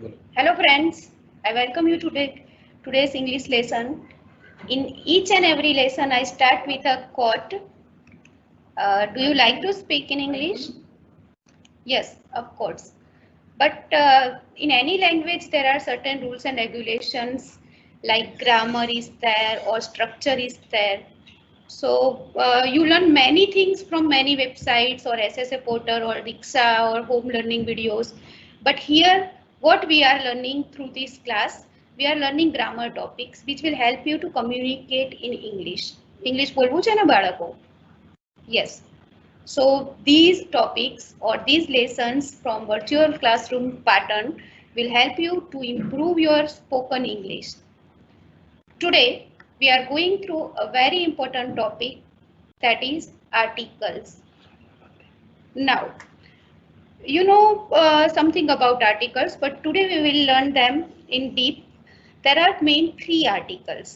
Hello friends, I welcome you to today's English lesson. In each and every lesson I start with a quote. Do you like to speak in English? Yes, of course. But in any language there are certain rules and regulations like grammar is there or structure is there. So you learn many things from many websites or SSA Portal or Diksha or home learning videos. But here what we are learning through this class, we are learning grammar topics which will help you to communicate in English. English બોલવું છે ને બાળકો? Yes. So these topics or these lessons from virtual classroom pattern will help you to improve your spoken English. Today we are going through a very important topic, that is articles. Now you know something about articles, but today we will learn them in deep. There are main three articles.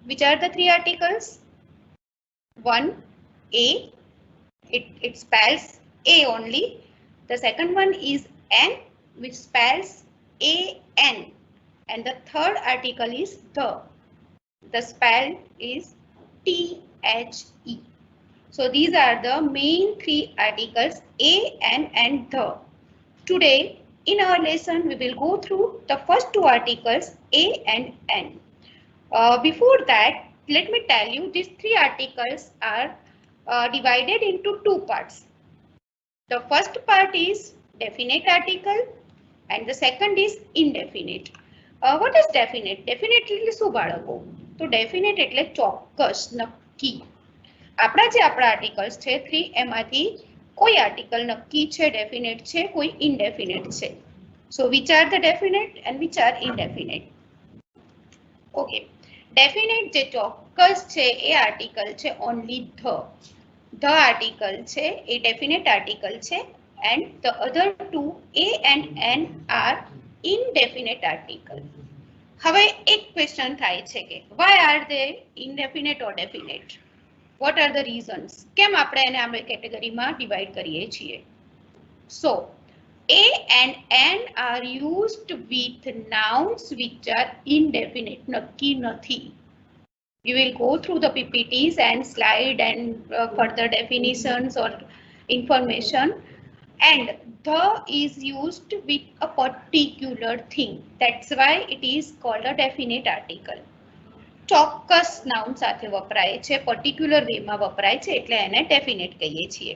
Which are the three articles? One, a. It spells a only. The second one is an, which spells an, and the third article is the. The spell is the. So these are the main three articles, a, an, and the. Today in our lesson we will go through the first two articles, a and an. Before that, let me tell you these three articles are divided into two parts. The first part is definite article and the second is indefinite. What is definite? Definite એટલે શું બાળકો? તો definite એટલે ચોક્કસ, નક્કી. આપણા જે આપણા આર્ટિકલ્સ છે થ્રી, એમાંથી કોઈ આર્ટિકલ નક્કી છે, ડેફિનેટ છે, કોઈ ઇનડેફિનેટ છે. So which are the definite and which are indefinite? Okay. Definite જે ચોક્કસ છે એ આર્ટિકલ છે only the article છે એ definite article છે, and the other two a and n are indefinite article. હવે એક ક્વેશ્ચન થાય છે કે why are they indefinite or definite? What are the reasons? કેમ આપણે એને આ કેટેગરીમાં ડિવાઇડ કરીએ છીએ? So a and n are used with nouns which are indefinite, નક્કી નથી. You will go through the PPTs and slide and further definitions or information, and the is used with a particular thing. That's why it is called a definite article. ચોક્કસ noun સાથે વપરાય છે, particular વેમાં વપરાય છે, એટલે એને definite કહીએ છીએ.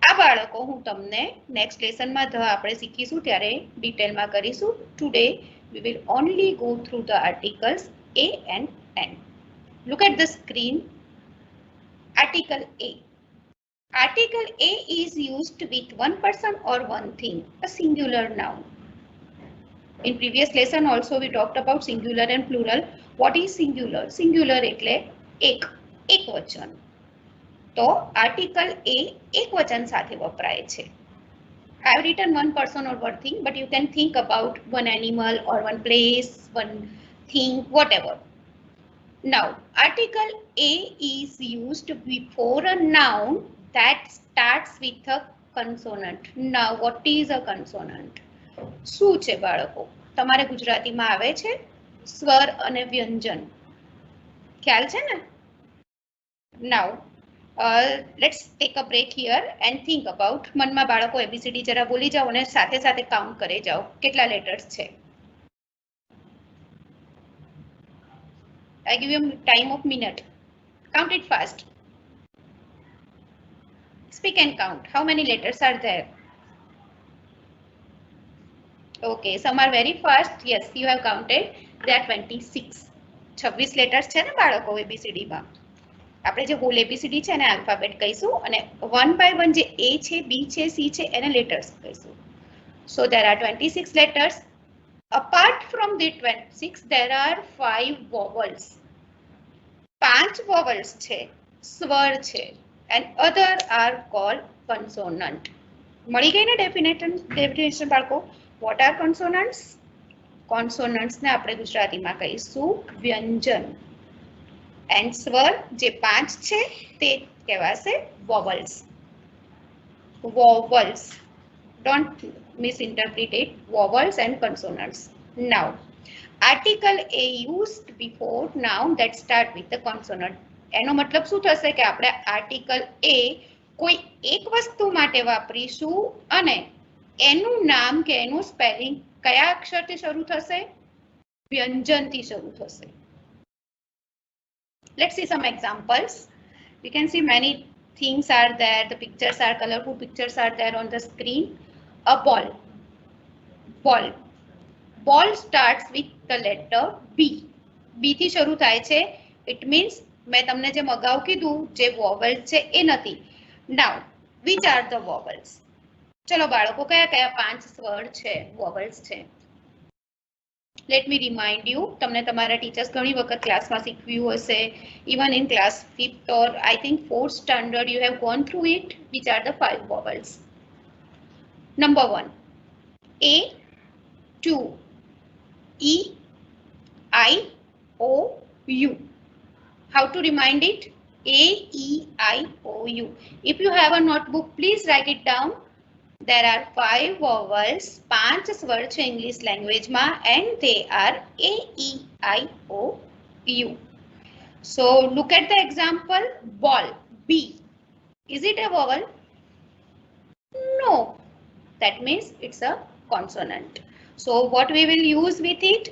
આ બાળકો હું તમને નેક્સ્ટ લેસનમાં આપણે શીખીશું ત્યારે ડિટેલમાં કરીશું. Today we will only go through the articles a and n. Look at the screen. Article A. Article A is used with one person or one thing, a singular noun. In previous lesson also we talked about singular and plural. What is singular? Singular એટલે એક વચન. તો article A એકવચન સાથે વપરાય છે. I have written one person or one thing, but you can think about one animal or one place, one thing, whatever. Now, article A is used before a noun that starts with a consonant. Now, what is a consonant? શું છે બાળકો? તમારે ગુજરાતીમાં આવે છે સ્વર અને વ્યંજન. ખ્યાલ છે ને? Now, let's take a break here and think about. મનમાં બાળકો ABCD જરા બોલી જાઓ અને સાથે સાથે કાઉન્ટ કરે જાઓ. કેટલા લેટર્સ છે? I give you time of minute. Count it fast. Speak and count. How many letters are there? Okay, some are very fast. Yes, you have counted. There are 26. 26 letters છે ને બાળકો ABCD માં. આપણે જે hall ABCD છે એને alphabet કહીશું અને one by one જે A છે, B છે, C છે એને લેટર્સ કહીશું. So there are 26 letters. Apart from the 26, there are 5 vowels. 5 vowels છે, સ્વર છે, and other are called consonant. મળી ગઈ ને definition બાળકો? What are consonants? Consonants ને આપણે ગુજરાતીમાં કહીશું વ્યંજન. And સ્વર જે 5 છે તે કહેવાશે vowels. Vowels. Don't misinterpret it. Vowels and consonants. Now, article A used before noun that start with the consonant. એનો મતલબ શું થશે કે આપણે આર્ટિકલ A કોઈ એક વસ્તુ માટે વાપરીશું અને એનું નામ કે એનું સ્પેલિંગ કયા અક્ષરથી શરૂ થશે? વ્યંજનથી શરૂ થશે. Let's see some examples. You can see many things are there. The pictures are colorful pictures are there on the screen. A ball. Ball. Ball starts with the letter B. B થી શરૂ થાય છે. It means મેં તમને જે અગાઉ કીધું જે vowels છે એ નથી. Now, which are the vowels? ચલો બાળકો કયા કયા 5 સ્વર છે, vowels છે? Let me remind you, તમને તમારા ટીચર્સ ઘણી વખત ક્લાસમાં શીખવ્યું હશે. Even in class 5th or I think 4th standard you have gone through it. Which are the 5 vowels? Number 1, A, 2, E, I, O, U. How to remind it? A, E, I, O, U. If you have a notebook, please write it down. There are 5 vowels, 5 સ્વર છે English language માં, and they are A, E, I, O, U. So look at the example. Ball, B. Is it a vowel? No. That means it's a consonant. So what we will use with it?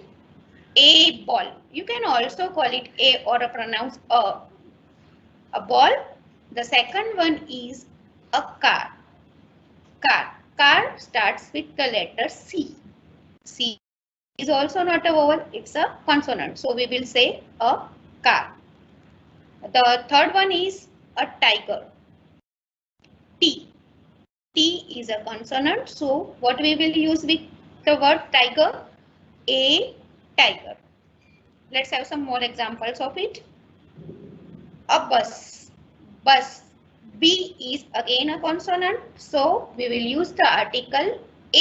A ball. You can also call it A or pronounce a. A ball. The second one is a car. Car. Car starts with the letter C. C is also not a vowel, it's a consonant. So we will say a car. The third one is a tiger. T. T is a consonant. So what we will use with the word tiger? A tiger. Let's have some more examples of it. A bus. Bus. B is again a consonant, so we will use the article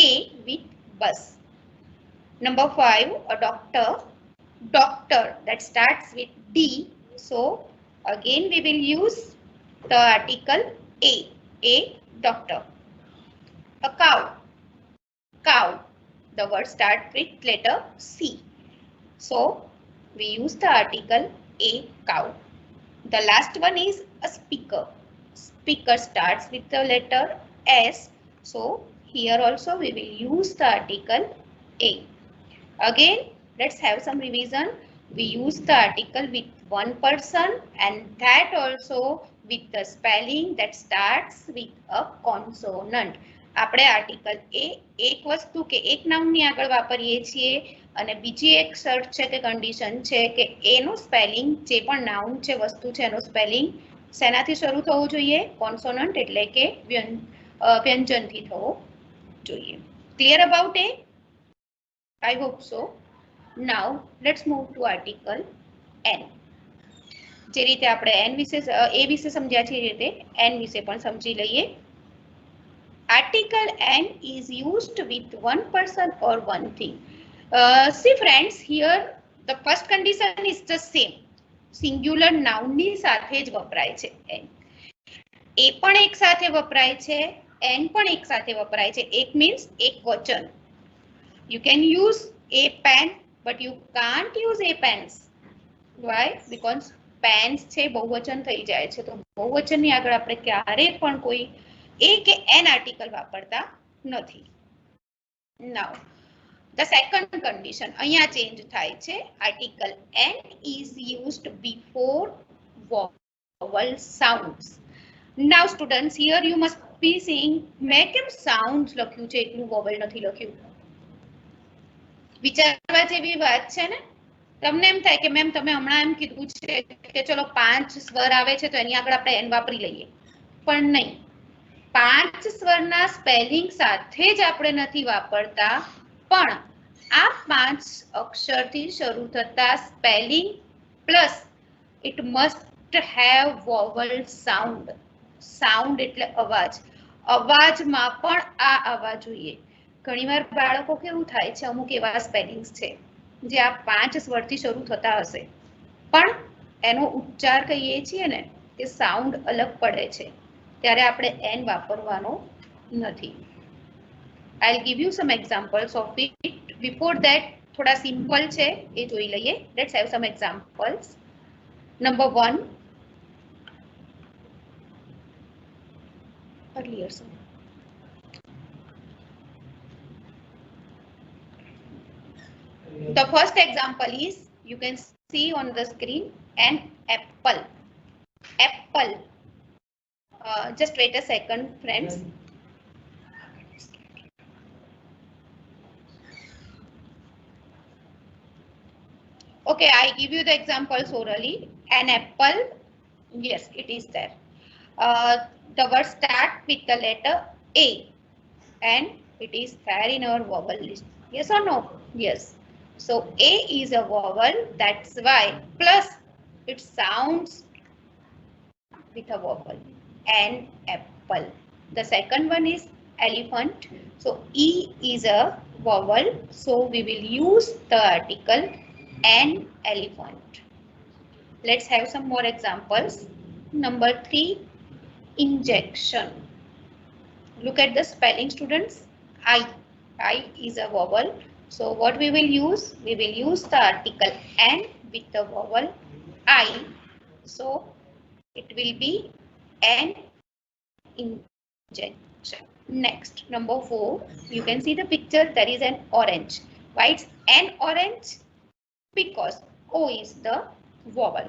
A with bus. Number 5, a doctor. Doctor, that starts with D, so again we will use the article A doctor. A cow. Cow, the word starts with letter C, so we use the article A cow. The last one is a speaker. Speaker starts with the letter S, so here also we will use the article A. Again, let's have some revision. We use the article with one person and that also with the spelling that starts with a consonant. આપણે article એ એક વસ્તુ કે એક નાઉનની આગળ વાપરીએ છીએ અને બીજી એક શર્ત છે કે કન્ડિશન છે કે એનું સ્પેલિંગ જે પણ નાઉન છે વસ્તુ છે એનું સ્પેલિંગ શેનાથી શરૂ થવું જોઈએ? કોન્સોનન્ટ એટલે કે વ્યંજનથી થવું જોઈએ. Clear about it? I hope so. Now let's move to article N. જે રીતે આપણે N વિશે A વિશે સમજ્યા છે એ રીતે N વિશે પણ સમજી લઈએ. Article N is used with one person or one thing. See friends, here the first condition is the same. Singular noun ની સાથે જ વપરાય છે N. A પણ એક સાથે વપરાય છે, N પણ એક સાથે વપરાય છે. એક means એક વચન. You can use a pen, but you can't use a pens. Why? Because pens છે બહુવચન થઈ જાય છે, તો બહુવચનની આગળ આપણે ક્યારે પણ કોઈ A કે N article વાપરતા નથી. Now, the second condition અહીંયા change થાય છે. Article N is used before vowel sounds. Now students, here you must be seeing મેં કેમ sounds લખ્યું છે એકલું vowel નથી લખ્યું? વિચારવા જેવી વાત છે ને? તમને એમ થાય કે મેમ તમે હમણાં એમ કીધું છે કે ચલો 5 સ્વર આવે છે તો એની આગળ આપણે N વાપરી લઈએ, પણ નહીં. 5 સ્વરના સ્પેલિંગ સાથે જ આપણે નથી વાપરતા, પણ આ 5 અક્ષરથી શરૂ થતા spelling plus it must have vowel sound. Sound એટલે અવાજ. અવાજમાં પણ આ આવવા જોઈએ. ઘણીવાર બાળકો કેવું થાય છે, અમુક એવા સ્પેલિંગ્સ છે જે આ 5 સ્વરથી શરૂ થતા હશે, પણ એનો ઉચ્ચાર કહીએ છીએ ને કે સાઉન્ડ અલગ પડે છે, ત્યારે આપણે N વાપરવાનો નથી. I'll give you some examples of it. Before that, થોડા simple છે એ જોઈ લઈએ. Let's have some examples. Number 1. Earlier, sir. The first example is, you can see on the screen, an apple. Apple. Just wait a second, friends. Okay, I give you the examples orally. An apple. Yes, it is there. The word start with the letter A, and it is there in our vowel list. Yes or no? Yes. So A is a vowel, that's why, plus it sounds with a vowel. An apple. The second one is elephant. So E is a vowel, so we will use the article an elephant. Let's have some more examples. Number 3, injection. Look at the spelling, students. I is a vowel. So what we will use? We will use the article an with the vowel I. So it will be an injection. Next, number 4. You can see the picture. There is an orange. Why it's an orange? Because O is the vowel.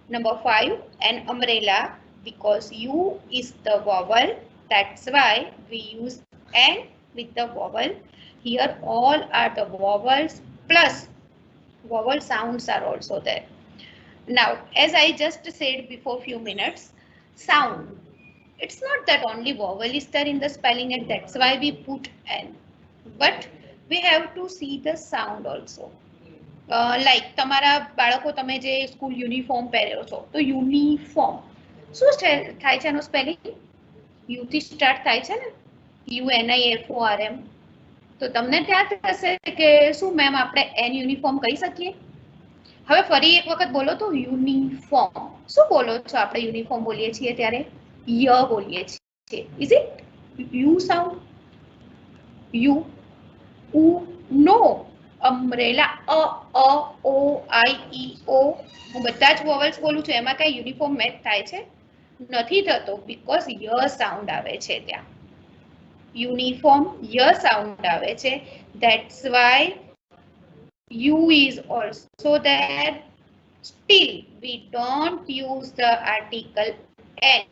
Number 5, an umbrella, because U is the vowel. That's why we use N with the vowel. Here all are the vowels, plus vowel sounds are also there. Now, as I just said before few minutes, sound. It's not that only vowel is there in the spelling, and that's why we put N. But we have to see the sound also. Like તમારા બાળકો તમે જે school uniform પહેર્યો છો તો uniform શું થાય છે એનો સ્પેલિંગ? યુ થી સ્ટાર્ટ થાય છે ને, UNIFORM. તો તમને ત્યાં થશે કે શું મેમ આપણે એન યુનિફોર્મ કહી શકીએ? હવે ફરી એક વખત બોલો તો યુનિફોર્મ. શું બોલો છો આપણે યુનિફોર્મ બોલીએ છીએ ત્યારે? ય બોલીએ છીએ. Is it you sound? You ઉ નો. અમ્બ્રેલા અ ઓ આઈ ઈ ઓ. હું બધા જ વોવલ્સ બોલું છું, એમાં કઈ યુનિફોર્મ મેચ થાય છે? નથી થતો, બીકોઝ ય સાઉન્ડ આવે છે ત્યાં. યુનિફોર્મ ય સાઉન્ડ આવે છે, that's why you is also there. Still we don't use the article n.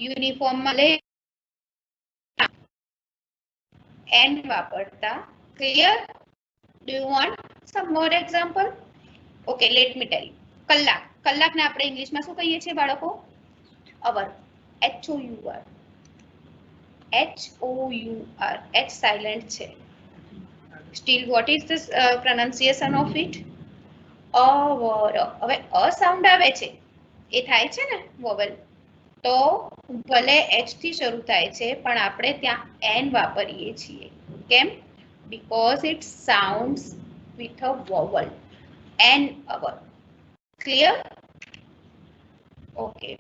Uniform માં લે n વાપરતા. Clear? Do you want some more example? Okay, let me tell you. કલાક. કલાકને આપણે ઇંગ્લિશમાં શું કહીએ છીએ બાળકો? અવર. HOUR. HOUR. H silent છે. Still, what is this pronunciation of it? અવર. હવે અ સાઉન્ડ આવે છે, એ થાય છે ને વોવલ. તો ભલે એચ થી શરૂ થાય છે, પણ આપણે ત્યાં એન વાપરીએ છીએ. કેમ? Because it sounds with a vowel. An hour. Clear? Okay.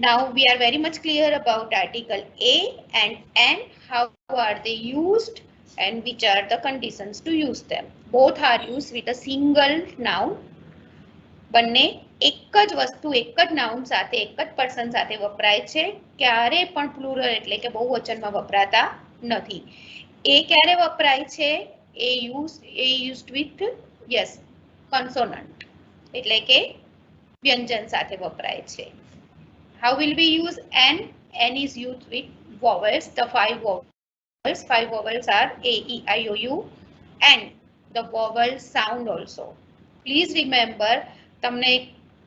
Now we are very much clear about article A and N. How are they used and which are the conditions to use them? Both are used with a single noun. બંને એક જ વસ્તુ એક જ noun સાથે એક જ person સાથે વપરાય છે, ક્યારે પણ પ્લુરલ એટલે કે બહુવચનમાં વપરાતા નથી. એ ક્યારે વપરાય છે? એ used with yes consonant એટલે કે વ્યંજન સાથે વપરાય છે. How will we use N? N is used with vowels, the 5 vowels. 5 vowels are A, E, I, O, U, and the vowel sound also. Please remember, તમને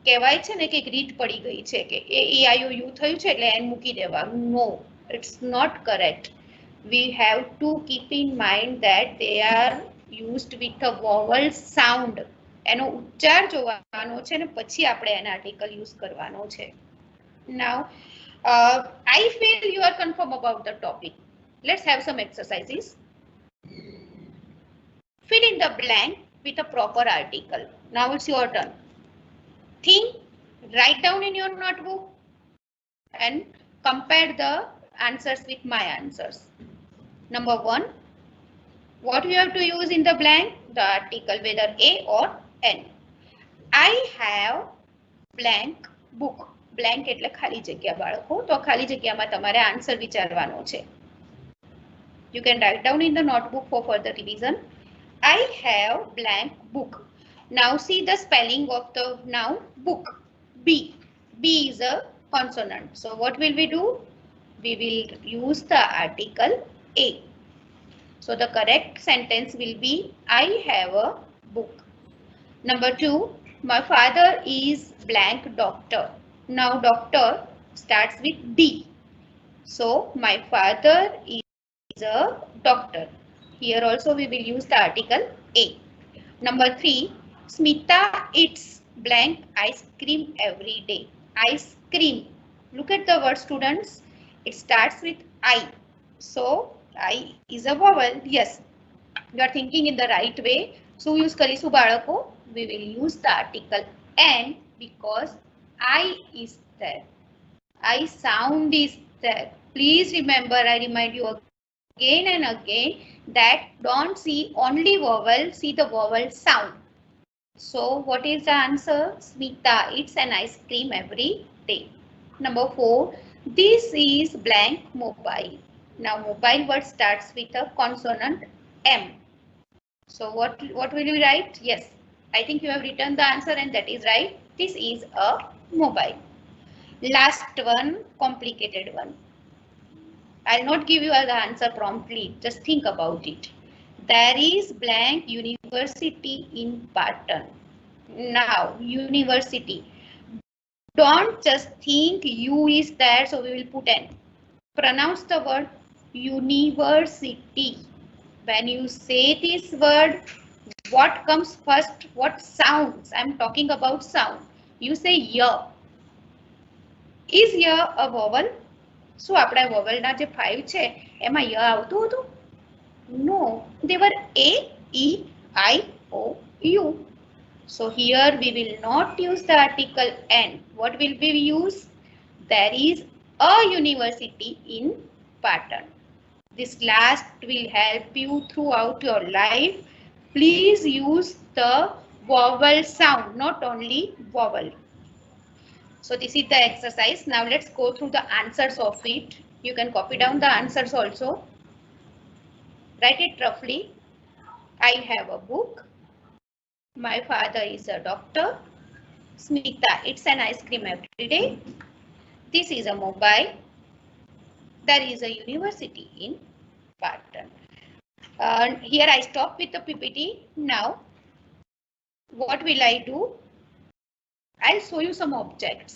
કહેવાય છે ને કે રીત પડી ગઈ છે કે A, E, I, O, U થયું છે એટલે N મૂકી દેવાનું. No, it's not correct. We have to keep in mind that they are used with a vowel sound. એનો ઉચ્ચાર જોવાનો છે ને પછી આપણે એના આર્ટિકલ યુઝ કરવાનો છે. Now, I feel you are confirmed about the topic. Let's have some exercises. Fill in the blank with a proper article. Now it's your turn. Think, write down in your notebook and compare the answers with my answers. Number 1, what we have to use in the blank? The article, whether A or N. I have blank book. Blank એટલે ખાલી જગ્યા બાળકો. તો ખાલી જગ્યામાં તમારે answer વિચારવાનો છે. You can write down in the notebook for further revision. I have blank book. Now see the spelling of the noun book. B. B is a consonant. So what will we do? We will use the article A. So the correct sentence will be I have a book. Number 2, my father is blank doctor. Now doctor starts with D. So my father is a doctor. Here also we will use the article A. Number 3, Smita eats blank ice cream every day. Ice cream. Look at the word, students. It starts with I. So I is a vowel. Yes, you are thinking in the right way. So use karisu balako. We will use the article N because I is there. I sound is there. Please remember, I remind you again and again that don't see only vowel, see the vowel sound. So what is the answer? Smita eats an ice cream every day. Number 4, this is blank mobile. Now mobile word starts with a consonant M. So what will you write? Yes, I think you have written the answer and that is right. This is a mobile. Last one, complicated one. I'll not give you the answer promptly. Just think about it. There is blank university in Patan. Now, university. Don't just think U is there, so we will put N. Pronounce the word university. When you say this word, what comes first? What sounds? I'm talking about sound. You say ya. Is ya a vowel? So આપણા vowelના જે 5 છે એમાં ય આવતું હતું? No, they were A, E, I, O, U. So here we will not use the article N. What will we use? There is a university in Patan. This last will help you throughout your life. Please use the vowel sound, not only vowel. So this is the exercise. Now let's go through the answers of it. You can copy down the answers also. Write it roughly. I have a book. My father is a doctor. Smita eats an ice cream every day. This is a mobile. There is a university in Patan. Here I stop with the PPT. Now, what will I do? I'll show you some objects.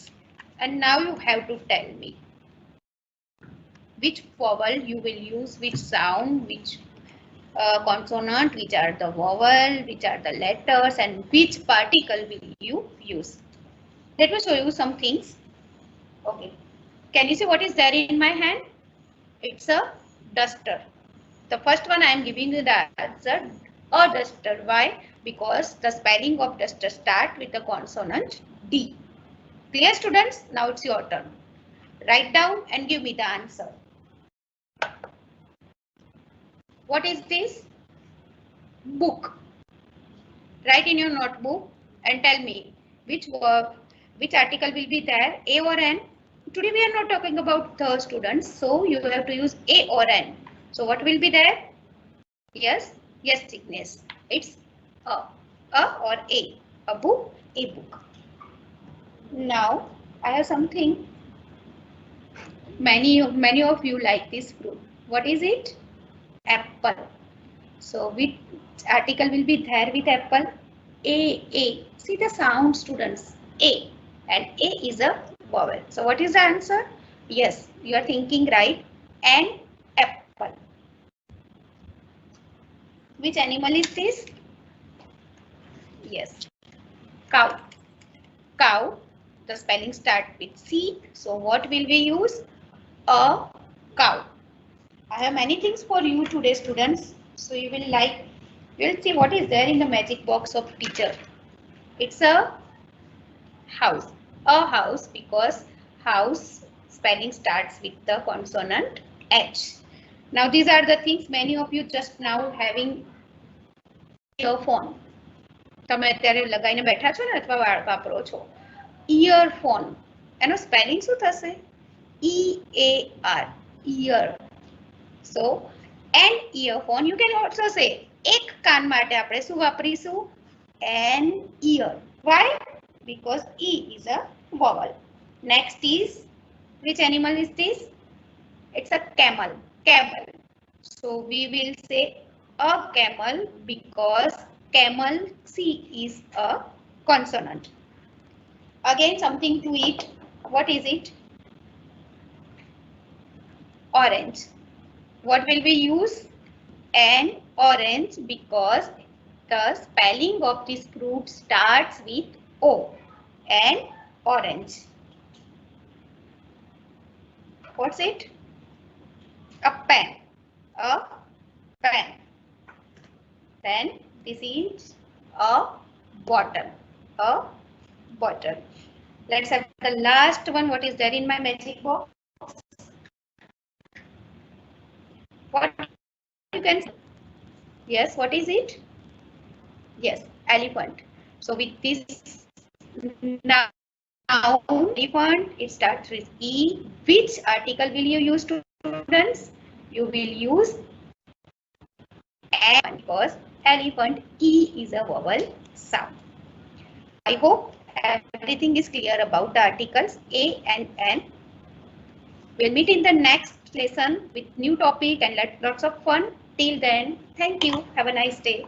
And now you have to tell me which vowel you will use, which sound, which consonant, which are the vowel, which are the letters, and which particle will you use. Let me show you some things. Okay. Can you see what is there in my hand? It's a duster. The first one I am giving you the answer, a duster. Why? Because the spelling of duster start with the consonant D. Clear, students? Now it's your turn. Write down and give me the answer. What is this? Book. Write in your notebook and tell me which verb, which article will be there, A or N. Today we are not talking about the students, so you have to use A or N. So what will be there? Yes, yes, Jignesh. It's a or A book, a book. Now I have something. Many of you like this fruit. What is it? Apple. So which article will be there with apple? A. See the sound, students. A. And A is a vowel. So what is the answer? Yes, you are thinking right. And apple. Which animal is this? Yes, cow. Cow. The spelling start with C. So what will we use? A cow. I have many things for you today, students. So you will see what is there in the magic box of teacher. It's a house. A house because house spelling starts with the consonant H. Now these are the things many of you just now having earphone. તમે અત્યારે લગાઈને બેઠા છો ને અથવા વાપરો છો. Earphone. એનો spelling શું થશે? EAR. Ear. So an earphone you can also say. એક કાન માટે આપણે શું વાપરીશું? An ear. Why? Because E is a vowel. Next is, which animal is this? It's a camel. Camel. So we will say a camel because camel C is a consonant. Again, something to eat. What is it? Orange. What will we use? An orange because the spelling of this fruit starts with O. An orange. What's it? A pen. A pen. Then this is a bottle. A bottle. Let's have the last one. What is there in my magic box? What you can say? Yes, what is it? Yes, elephant. So with this noun elephant, it starts with E. Which article will you use, students? You will use an because elephant E is a vowel sound. I hope everything is clear about the articles A and N. We'll meet in the next lesson with new topic and lots of fun. Till then, thank you. Have a nice day.